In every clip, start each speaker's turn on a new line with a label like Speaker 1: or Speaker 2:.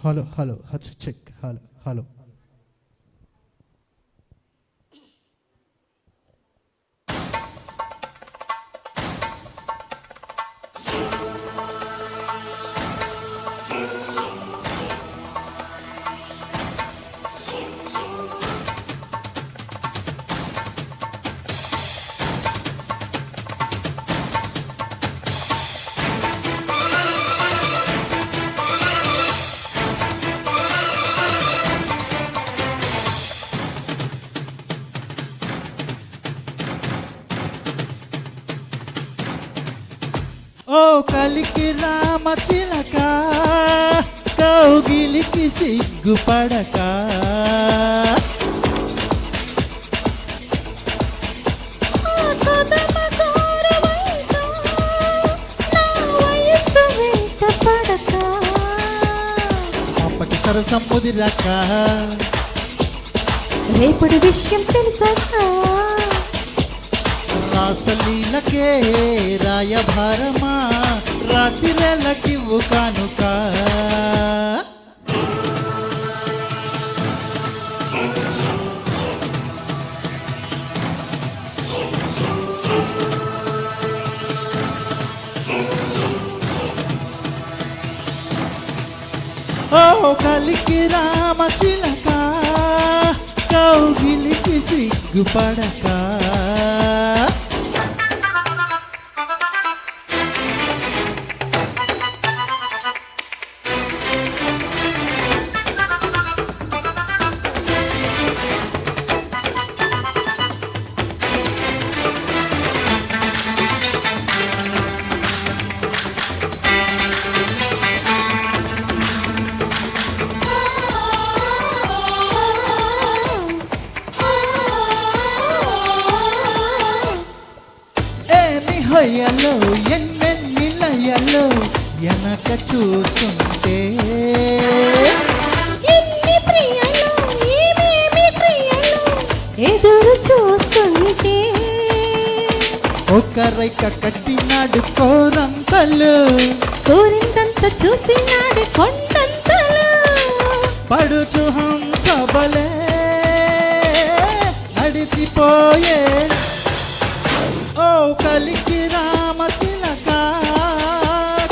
Speaker 1: Hello hello check hello hello. ఓ కలికి రామ చిలక కౌగిలికి సిగ్గుపడక అప్పటి సరసం ముదిరాక
Speaker 2: రేపటి విషయం తెలుసాక
Speaker 1: రాసలీలకే రాయభారమా రాత్రిళ్ళకివ్వు కానుక. ఓ కలికి రామ చిలక కౌగిలికి సిగ్గుపడక హొయ్యలో ఎన్నెన్ని లయలో వెనక చూస్తుంటే
Speaker 2: ఎన్ని ప్రియలు ఏమేమి క్రియలు ఎదురు చూస్తుంటే
Speaker 1: ఒక రైక కట్టినాడు కోరంతలు
Speaker 2: కోరిందంత చూసినాడు కొండంతలు
Speaker 1: పడుచు హంసబలే నడిచిపోయే. ఓ కలికి రామ చిలక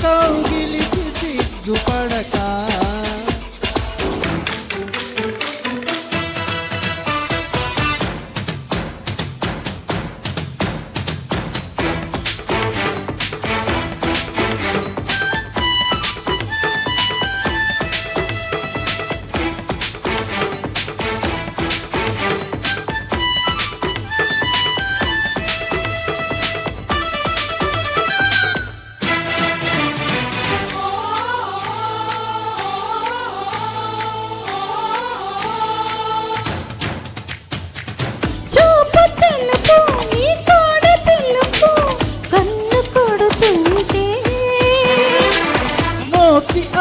Speaker 1: కౌగిలికి సిగ్గుపడక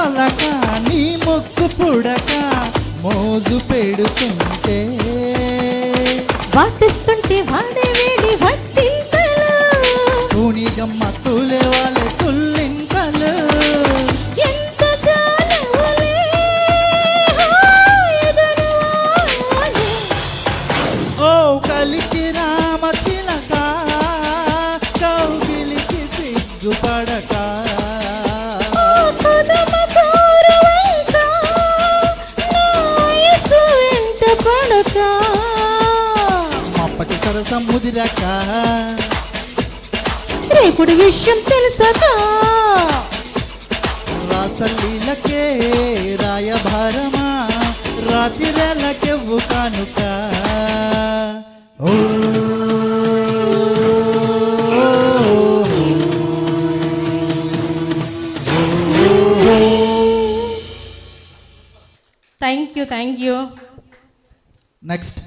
Speaker 1: అలక నీ ముక్కు పుడక మోజు పెడుతుంటే
Speaker 2: వాటిస్తుంటే వాడే వేడి వట్టింతలు
Speaker 1: తూణిగమ్మ తూలే వాళ్ళే తుల్లింతలు
Speaker 2: ఎంత జాలవులే
Speaker 1: ఓ కలికి రామ చిలక కౌగిలికి సిగ్గుపడక అప్పటి సరసం ముదిరాక
Speaker 2: రేపుడు విషయం తెలుసాక
Speaker 1: రాసలీలకే రాయభారమా రాత్రిళ్ళకెవ్వు కానుక. ఓ
Speaker 2: థ్యాంక్ యూ.
Speaker 1: నెక్స్ట్